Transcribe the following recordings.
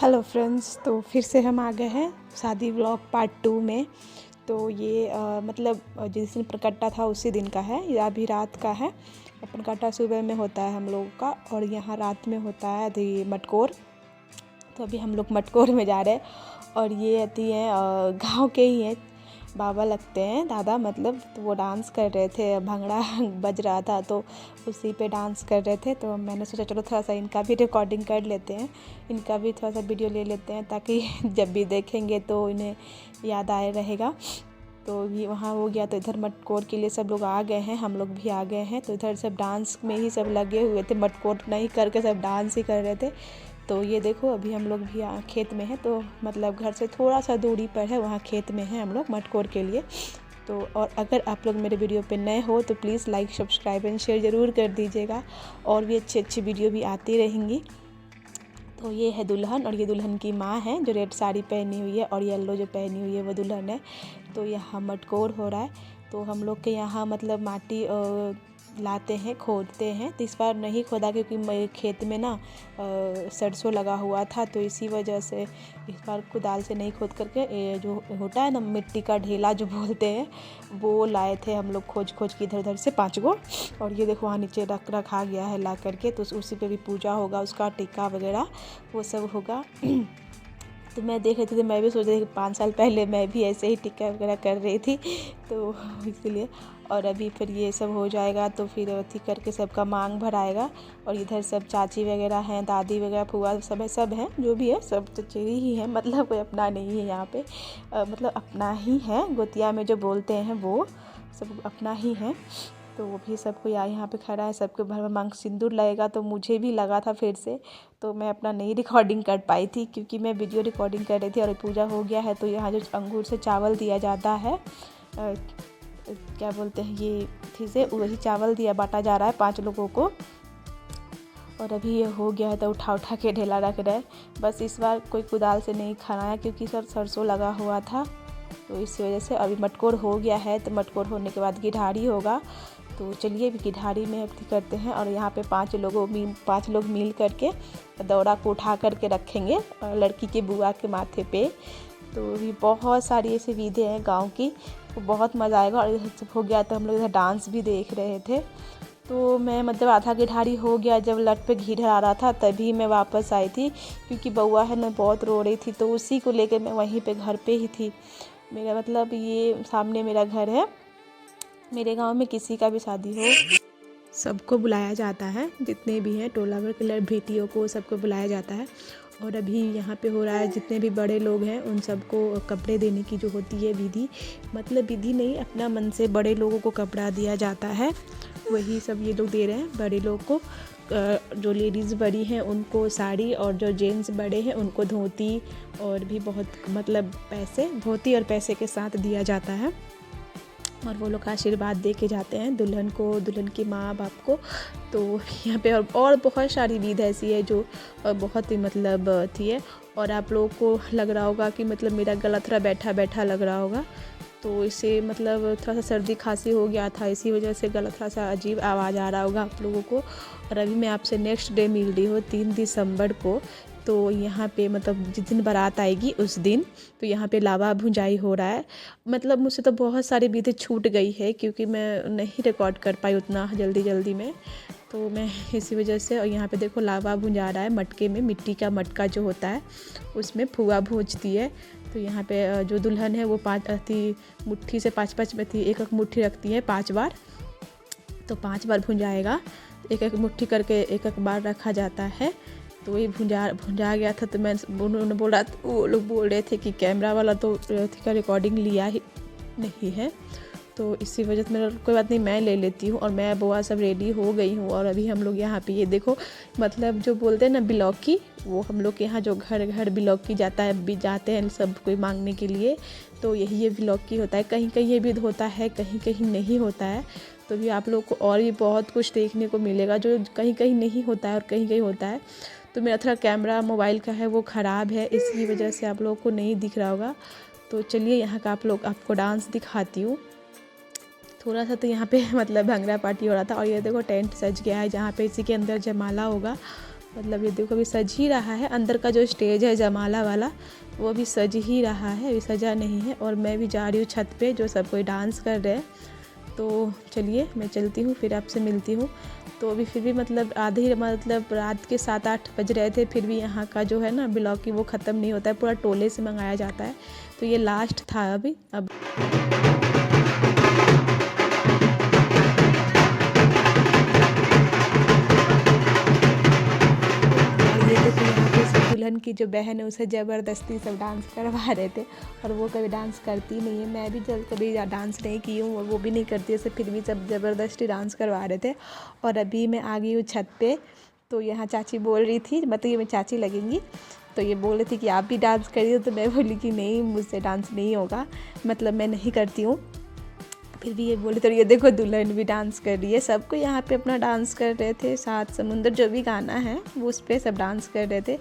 Hello friends, तो फिर से हम आ गए हैं शादी व्लॉग पार्ट 2 में। तो ये मतलब जिस दिन प्रकट्टा था उसी दिन का है, ये अभी रात का है। प्रकट्टा सुबह में होता है हम लोगों का, और यहाँ रात में होता है अभी मटकोर। तो अभी हम लोग मटकोर में जा रहे हैं। और ये अति हैं गाँव के ही हैं, बाबा लगते हैं, दादा मतलब। तो वो डांस कर रहे थे, भंगड़ा बज रहा था तो उसी पे डांस कर रहे थे। तो मैंने सोचा चलो थोड़ा सा इनका भी रिकॉर्डिंग कर लेते हैं, इनका भी थोड़ा सा वीडियो ले लेते हैं, ताकि जब भी देखेंगे तो इन्हें याद आए रहेगा। तो ये वहाँ हो गया। तो इधर मटकोर के लिए सब लोग आ गए हैं, हम लोग भी आ गए हैं। तो इधर सब डांस में ही सब लगे हुए थे, मटकोर नहीं करके सब डांस ही कर रहे थे। तो ये देखो अभी हम लोग भी खेत में हैं, तो मतलब घर से थोड़ा सा दूरी पर है, वहाँ खेत में हैं हम लोग मटकोर के लिए। तो और अगर आप लोग मेरे वीडियो पे नए हो तो please like subscribe and share ज़रूर कर दीजिएगा, और भी अच्छी अच्छी वीडियो भी आती रहेंगी। तो ये है दुल्हन, और ये दुल्हन की माँ है जो रेड साड़ी पहनी हुई है, और येलो जो पहनी हुई है वो दुल्हन है। तो यहाँ मटकोर हो रहा है। तो हम लोग के यहाँ मतलब माटी लाते हैं, खोदते हैं। तो इस बार नहीं खोदा क्योंकि खेत में ना सरसों लगा हुआ था, तो इसी वजह से इस बार कुदाल से नहीं खोद करके ये जो होता है ना मिट्टी का ढेला जो बोलते हैं, वो लाए थे हम लोग खोज खोज के इधर उधर से 5 गो। और ये देखो वहाँ नीचे रखा गया है ला करके। तो उसी पे भी पूजा होगा, उसका टीका वगैरह वो सब होगा। तो मैं देख रही थी, तो मैं भी सोच रही थी कि 5 साल पहले मैं भी ऐसे ही टिक्का वगैरह कर रही थी, तो इसीलिए। और अभी फिर ये सब हो जाएगा तो फिर अथी करके सबका मांग भराएगा। और इधर सब चाची वगैरह हैं, दादी वगैरह, फुआ सब हैं, जो भी है सब चचेरी ही है, मतलब कोई अपना नहीं है यहाँ पे। मतलब अपना ही है, गोतिया में जो बोलते हैं वो सब अपना ही है। तो वो भी सबको यहाँ पे खड़ा है, सबके भर में मांग सिंदूर लगेगा। तो मुझे भी लगा था फिर से, तो मैं अपना नहीं रिकॉर्डिंग कर पाई थी क्योंकि मैं वीडियो रिकॉर्डिंग कर रही थी। और पूजा हो गया है, तो यहाँ जो अंगूर से चावल दिया जाता है, क्या बोलते हैं ये ठीक से, वही चावल दिया बांटा जा रहा है 5 लोगों को। और अभी ये हो गया है तो उठा उठा के ढेला रख रहे हैं। बस इस बार कोई कुदाल से नहीं खाना है क्योंकि सरसों लगा हुआ था, तो इस वजह से अभी मटकोर हो गया है। तो मटकोर होने के बाद गिढ़ारी होगा। तो चलिए अभी गिढ़ारी में अभी करते हैं। और यहाँ पे 5 लोग मिल करके दौरा को उठा करके रखेंगे लड़की के बुआ के माथे पे। तो भी बहुत सारी ऐसी विधि हैं गांव की, तो बहुत मज़ा आएगा। और इधर हो गया तो हम लोग इधर डांस भी देख रहे थे। तो मैं मतलब आधा गिढ़ारी हो गया, जब लट पे घी ढला रहा था तभी मैं वापस आई थी, क्योंकि बउआ है ना बहुत रो रही थी, तो उसी को लेकर मैं वहीं पे घर पे ही थी। मेरा मतलब ये सामने मेरा घर है। मेरे गांव में किसी का भी शादी हो सबको बुलाया जाता है, जितने भी हैं टोला भर के बेटियों को सबको बुलाया जाता है। और अभी यहाँ पे हो रहा है, जितने भी बड़े लोग हैं उन सबको कपड़े देने की जो होती है विधि, मतलब विधि नहीं, अपना मन से बड़े लोगों को कपड़ा दिया जाता है, वही सब ये लोग दे रहे हैं बड़े लोग को। जो लेडीज़ बड़ी हैं उनको साड़ी, और जो जेंट्स बड़े हैं उनको धोती, और भी बहुत मतलब पैसे, धोती और पैसे के साथ दिया जाता है। और वो लोग आशीर्वाद दे के जाते हैं दुल्हन को, दुल्हन की माँ बाप को। तो यहाँ पे और बहुत सारी विधि ऐसी है जो बहुत ही मतलब थी है। और आप लोगों को लग रहा होगा कि मतलब मेरा गला थोड़ा बैठा बैठा लग रहा होगा, तो इससे मतलब थोड़ा सा सर्दी खांसी हो गया था, इसी वजह से गला थोड़ा सा अजीब आवाज़ आ रहा होगा आप लोगों को। और अभी मैं आपसे नेक्स्ट डे मिल रही हूँ 3 दिसंबर को। तो यहाँ पे मतलब जिस दिन बारात आएगी उस दिन, तो यहाँ पे लावा भुंजाई हो रहा है। मतलब मुझसे तो बहुत सारी विधि छूट गई है क्योंकि मैं नहीं रिकॉर्ड कर पाई उतना जल्दी में, तो मैं इसी वजह से। और यहाँ पे देखो लावा भुंजा रहा है मटके में, मिट्टी का मटका जो होता है उसमें फुआ भूंजती है। तो यहाँ पे जो दुल्हन है वो 5 मुट्ठी से 5 एक मुट्ठी रखती है 5 बार, तो 5 बार भुंजाएगा, एक मुट्ठी करके एक बार रखा जाता है। तो वही भुंजा गया था। तो मैं उन्होंने बोला, वो लोग बोल रहे थे कि कैमरा वाला तो का रिकॉर्डिंग लिया ही नहीं है, तो इसी वजह से मेरा कोई बात नहीं, मैं ले लेती हूँ। और मैं बुआ सब रेडी हो गई हूँ। और अभी हम लोग यहाँ पे ये देखो, मतलब जो बोलते हैं ना बिलौकी, वो हम लोग के यहाँ जो घर घर बिलौकी जाता है, जाते हैं सब कोई मांगने के लिए, तो यही ये बिलौकी होता है। कहीं कहीं ये विध होता है, कहीं कहीं नहीं होता है। तो भी आप लोग को और भी बहुत कुछ देखने को मिलेगा जो कहीं कहीं नहीं होता है और कहीं कहीं होता है। तो मेरा थोड़ा कैमरा मोबाइल का है वो ख़राब है, इसी वजह से आप लोगों को नहीं दिख रहा होगा। तो चलिए यहाँ का आपको डांस दिखाती हूँ थोड़ा सा। तो यहाँ पे मतलब भंगड़ा पार्टी हो रहा था। और ये देखो टेंट सज गया है जहाँ पे इसी के अंदर जयमाला होगा। मतलब ये देखो अभी सज ही रहा है, अंदर का जो स्टेज है जयमाला वाला वो भी सज ही रहा है, अभी सजा नहीं है। और मैं भी जा रही हूँ छत पे, जो सब कोई डांस कर रहे हैं। तो चलिए मैं चलती हूँ, फिर आपसे मिलती हूँ। तो अभी फिर भी मतलब आधे मतलब रात के 7-8 बज रहे थे, फिर भी यहाँ का जो है ना ब्लॉग की वो ख़त्म नहीं होता है, पूरा टोले से मंगाया जाता है। तो ये लास्ट था अभी। अब दुल्हन की जो बहन है उसे ज़बरदस्ती सब डांस करवा रहे थे, और वो कभी डांस करती नहीं है। मैं भी जब कभी डांस नहीं की हूँ, वो भी नहीं करती है, फिर भी सब ज़बरदस्ती डांस करवा रहे थे। और अभी मैं आ गई हूँ छत पे। तो यहाँ चाची बोल रही थी, मतलब ये मेरी चाची लगेंगी, तो ये बोल रही थी कि आप भी डांस करिए। तो मैं बोली कि नहीं, मुझसे डांस नहीं होगा, मतलब मैं नहीं करती हूँ। फिर भी ये बोले, तो ये देखो दुल्हन भी डांस कर रही है। सबको यहाँ पे अपना डांस कर रहे थे, सात समुंदर जो भी गाना है वो उस पर सब डांस कर रहे थे।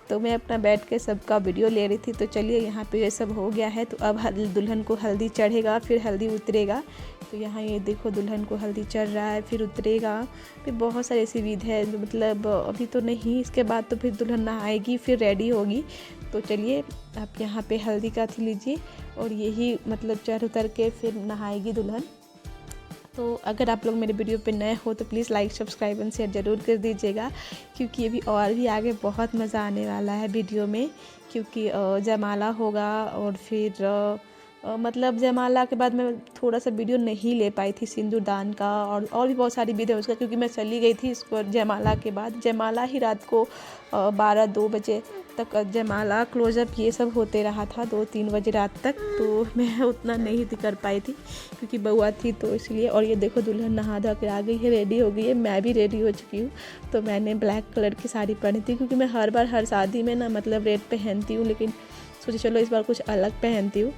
तो मैं अपना बैठ के सबका वीडियो ले रही थी। तो चलिए यहाँ पे ये सब हो गया है। तो अब दुल्हन को हल्दी चढ़ेगा, फिर हल्दी उतरेगा। तो यहाँ ये देखो दुल्हन को हल्दी चढ़ रहा है, फिर उतरेगा। फिर बहुत सारी ऐसी विधि है, मतलब अभी तो नहीं, इसके बाद तो फिर दुल्हन नहाएगी, फिर रेडी होगी। तो चलिए आप यहाँ पे हल्दी का लीजिए, और यही मतलब चढ़ उतर के फिर नहाएगी दुल्हन। तो अगर आप लोग मेरे वीडियो पे नए हो तो please like, subscribe and share ज़रूर कर दीजिएगा, क्योंकि अभी और भी आगे बहुत मज़ा आने वाला है वीडियो में। क्योंकि जयमाला होगा, और फिर मतलब जयमाला के बाद मैं थोड़ा सा वीडियो नहीं ले पाई थी सिंदूरदान का, और भी बहुत सारी विधि है उसका, क्योंकि मैं चली गई थी इसको जयमाला के बाद। जयमाला ही रात को 12-2 बजे तक जयमाला, क्लोजअप ये सब होते रहा था 2-3 बजे रात तक। तो मैं उतना नहीं कर पाई थी क्योंकि बउआ थी, तो इसलिए। और ये देखो दुल्हन नहा धो कर आ गई है, रेडी हो गई है। मैं भी रेडी हो चुकी हूँ। तो मैंने ब्लैक कलर की साड़ी पहनी थी, क्योंकि मैं हर बार हर शादी में ना मतलब रेड पहनती हूँ, लेकिन सोची चलो इस बार कुछ अलग पहनती हूँ।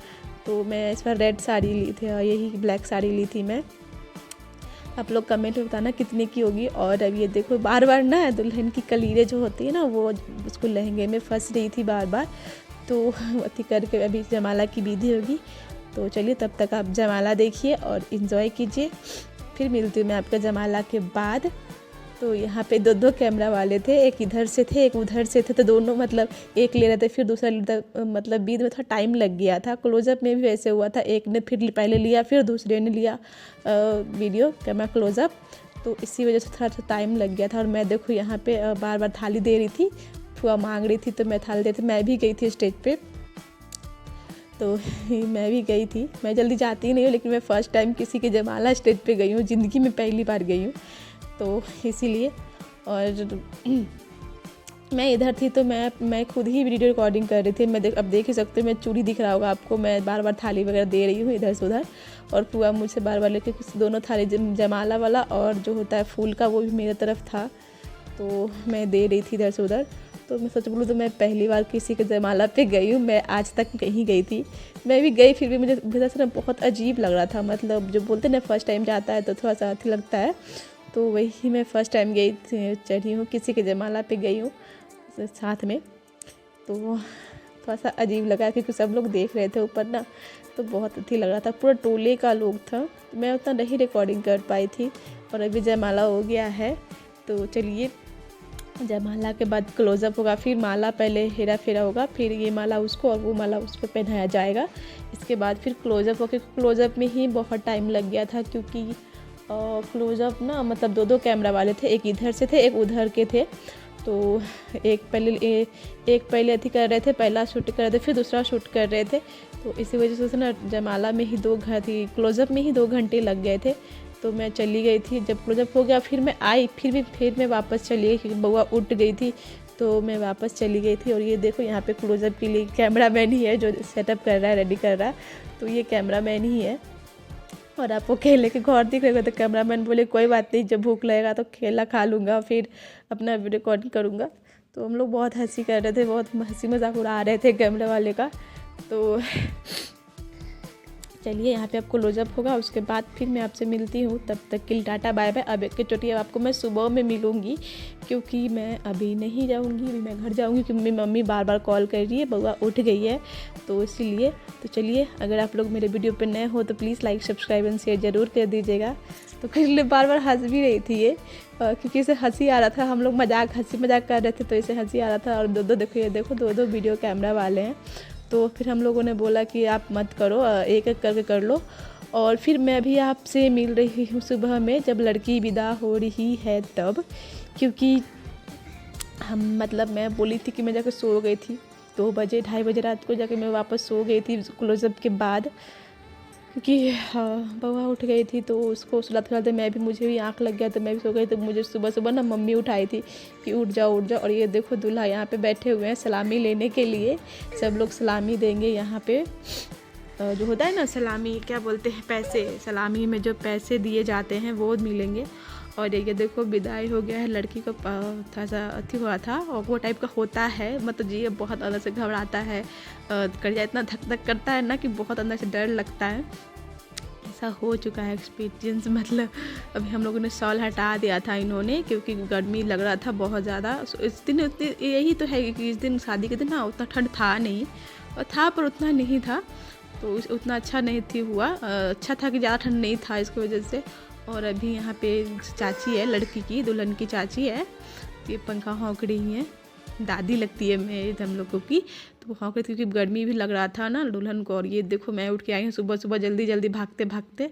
तो मैं इस बार रेड साड़ी ली थी, और यही ब्लैक साड़ी ली थी मैं। आप लोग कमेंट में बताना कितने की होगी। और अब ये देखो बार बार ना दुल्हन की कलीरें जो होती है ना, वो उसको लहंगे में फंस रही थी बार बार। तो अति करके अभी जयमाला की विधि होगी। तो चलिए तब तक आप जयमाला देखिए और इन्जॉय कीजिए। फिर मिलती हूँ मैं आपका जयमाला के बाद। तो यहाँ पे 2 कैमरा वाले थे, एक इधर से थे एक उधर से थे। तो दोनों मतलब एक ले रहे थे, फिर दूसरा लेता, मतलब बीच में थोड़ा टाइम लग गया था। क्लोजअप में भी वैसे हुआ था, एक ने फिर पहले लिया, फिर दूसरे ने लिया वीडियो कैमरा क्लोजअप। तो इसी वजह से थोड़ा सा टाइम लग गया था। और मैं देखो यहाँ पे बार बार थाली दे रही थी, फुआ मांग रही थी, तो मैं थाली देती। मैं भी गई थी स्टेज पे, तो मैं भी गई थी। मैं जल्दी जाती ही नहीं हूँ, लेकिन मैं फ़र्स्ट टाइम किसी के जयमाला स्टेज पे गई हूँ, ज़िंदगी में पहली बार गई हूँ, तो इसीलिए। और मैं इधर थी, तो मैं खुद ही वीडियो रिकॉर्डिंग कर रही थी। अब देख ही सकते हो, मैं चूड़ी दिख रहा होगा आपको, मैं बार बार थाली वगैरह दे रही हूँ इधर से उधर। और पुआ मुझसे बार बार लेके दोनों थाली, जयमाला वाला और जो होता है फूल का, वो भी मेरी तरफ था, तो मैं दे रही थी इधर से उधर। तो मैं सच बोलूँ तो मैं पहली बार किसी के जयमाला पे गई हूँ। मैं आज तक कहीं गई थी, मैं भी गई, फिर भी मुझे भीतर से ना बहुत अजीब लग रहा था। मतलब जो बोलते ना फर्स्ट टाइम जाता है तो थोड़ा सा अच्छा लगता है। तो वही मैं फ़र्स्ट टाइम गई थी, चढ़ी हूँ, किसी के जयमाला पे गई हूँ साथ में। तो थोड़ा सा अजीब लगा, क्योंकि सब लोग देख रहे थे ऊपर ना, तो बहुत अच्छी लग रहा था। पूरा टोले का लोग था, मैं उतना नहीं रिकॉर्डिंग कर पाई थी। और अभी जयमाला हो गया है। तो चलिए जयमाला के बाद क्लोजअप होगा, फिर माला, पहले हेरा फेरा होगा, फिर ये माला उसको और वो माला उसको पहनाया जाएगा। इसके बाद फिर क्लोजअप होगा। क्लोजअप में ही बहुत टाइम लग गया था, क्योंकि क्लोजअप ना मतलब 2 कैमरा वाले थे, एक इधर से थे एक उधर के थे। तो एक पहले अथी कर रहे थे, पहला शूट कर रहे थे, फिर दूसरा शूट कर रहे थे। तो इसी वजह से ना जयमाला में ही 2 क्लोजअप में ही 2 घंटे लग गए थे। तो मैं चली गई थी। जब क्लोजअप हो गया फिर मैं आई, फिर मैं वापस चली गई, क्योंकि बउआ उठ गई थी, तो मैं वापस चली गई थी। और ये देखो यहाँ पे क्लोजअप के लिए कैमरामैन ही है जो सेटअप कर रहा है, रेडी कर रहा है। तो ये कैमरामैन ही है। और आपको केले के घर दिख रहे हो, तो कैमरामैन बोले कोई बात नहीं, जब भूख लगेगा तो केला खा लूँगा, फिर अपना वीडियो रिकॉर्डिंग करूँगा। तो हम लोग बहुत हंसी कर रहे थे, बहुत हंसी मजाक उड़ा रहे थे कैमरे वाले का। तो चलिए यहाँ पे आपको क्लोजअप होगा, उसके बाद फिर मैं आपसे मिलती हूँ। तब तक के लिए टाटा बाय बाय। अब एक चोटी आपको मैं सुबह में मिलूँगी, क्योंकि मैं अभी नहीं जाऊँगी, अभी मैं घर जाऊँगी, क्योंकि मेरी मम्मी बार बार कॉल कर रही है, बउआ उठ गई है तो इसीलिए। तो चलिए, अगर आप लोग मेरे वीडियो पर नए हो तो please like subscribe and share ज़रूर कर दीजिएगा। तो फिर बार बार हंस भी रही थी ये, क्योंकि इसे हंसी आ रहा था, हम लोग हंसी मजाक कर रहे थे तो इसे हंसी आ रहा था। और दो देखो, ये देखो दो वीडियो कैमरा वाले हैं। तो फिर हम लोगों ने बोला कि आप मत करो, एक एक करके कर लो। और फिर मैं भी आपसे मिल रही हूँ सुबह में, जब लड़की विदा हो रही है तब, क्योंकि मैं बोली थी कि मैं जाकर सो गई थी 2 बजे 2:30 बजे रात को जाके मैं वापस सो गई थी क्लोजअप के बाद, क्योंकि बउआ उठ गई थी तो उसको सुलाते मुझे भी आँख लग गया तो मैं भी सो गई। तो मुझे सुबह ना मम्मी उठाई थी कि उठ जाओ। और ये देखो दूल्हा यहाँ पे बैठे हुए हैं सलामी लेने के लिए। सब लोग सलामी देंगे यहाँ पे, जो होता है ना सलामी, क्या बोलते हैं, पैसे, सलामी में जो पैसे दिए जाते हैं वो मिलेंगे। और ये देखो विदाई हो गया है, लड़की को थोड़ा सा अथी हुआ था और वो टाइप का होता है, मतलब जी बहुत अंदर से घबराता है, कलेजा इतना धक धक करता है ना कि बहुत अंदर से डर लगता है। ऐसा हो चुका है एक्सपीरियंस। मतलब अभी हम लोगों ने शॉल हटा दिया था इन्होंने, क्योंकि गर्मी लग रहा था बहुत ज़्यादा। इस दिन उतनी, यही तो है कि इस दिन शादी के दिन ना उतना ठंड था नहीं, और था पर उतना नहीं था, तो उतना अच्छा नहीं थी हुआ। अच्छा था कि ज़्यादा ठंड नहीं था इसकी वजह से। और अभी यहाँ पे चाची है, लड़की की, दुल्हन की चाची है, ये पंखा हौंक रही है, दादी लगती है मेरे हम लोगों की। तो वो हौंक रही थी क्योंकि गर्मी भी लग रहा था ना दुल्हन को। और ये देखो मैं उठ के आई हूँ सुबह सुबह जल्दी भागते भागते।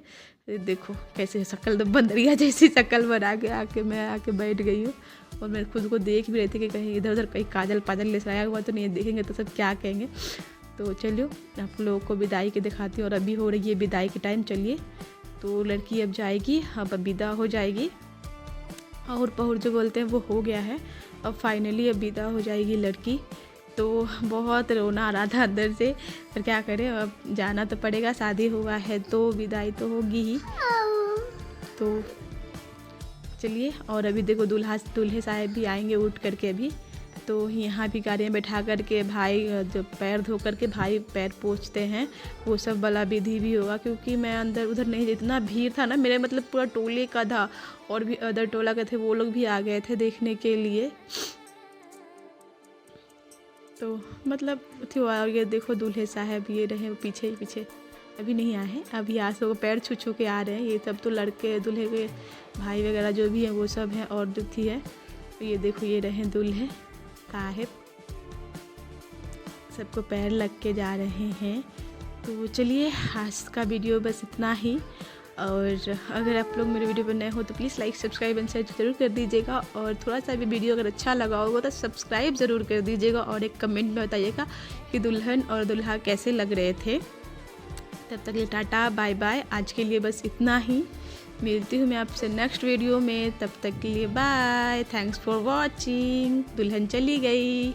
देखो कैसे शक्ल तो बंदरिया जैसी शक्ल बना के मैं आके बैठ गई हूँ। और मैं खुद को देख भी रही थी कि कहीं इधर उधर कहीं काजल पाजल ले आया हुआ तो नहीं, देखेंगे तो सब क्या कहेंगे। तो चलिए आप लोगों को विदाई के दिखाती हूँ। और अभी हो रही है विदाई के टाइम। चलिए, तो लड़की अब जाएगी, अब विदा हो जाएगी, और पहुर जो बोलते हैं वो हो गया है। अब फाइनली अब विदा हो जाएगी लड़की। तो बहुत रोना आ रहा था अंदर से, पर क्या करें, अब जाना तो पड़ेगा, शादी हुआ है तो विदाई तो होगी ही। तो चलिए, और अभी देखो दूल्हे साहब भी आएंगे उठ करके अभी। तो यहाँ भी गाड़ी में बैठा करके भाई जब पैर धो करके भाई पैर पोंछते हैं, वो सब वाला विधि भी होगा। क्योंकि मैं अंदर उधर नहीं, इतना भीड़ था ना, मेरे मतलब पूरा टोले का था, और भी अदर टोला के थे, वो लोग भी आ गए थे देखने के लिए। तो मतलब और ये देखो दूल्हे साहब ये रहे पीछे अभी नहीं आए हैं, अभी आज लोग पैर छू के आ रहे हैं। ये सब तो लड़के दूल्हे के भाई वगैरह जो भी हैं वो सब हैं, और जो थी है। तो ये देखो ये रहे दूल्हे साहब, सबको पैर लग के जा रहे हैं। तो चलिए, आज का वीडियो बस इतना ही। और अगर आप लोग मेरे वीडियो पर नए हो तो please like subscribe and share ज़रूर कर दीजिएगा। और थोड़ा सा भी वीडियो अगर अच्छा लगा होगा तो सब्सक्राइब ज़रूर कर दीजिएगा, और एक कमेंट में बताइएगा कि दुल्हन और दूल्हा कैसे लग रहे थे। तब तक के लिए टाटा बाय बाय। आज के लिए बस इतना ही, मिलती हूँ मैं आपसे नेक्स्ट वीडियो में। तब तक के लिए बाय, थैंक्स फॉर वॉचिंग। दुल्हन चली गई।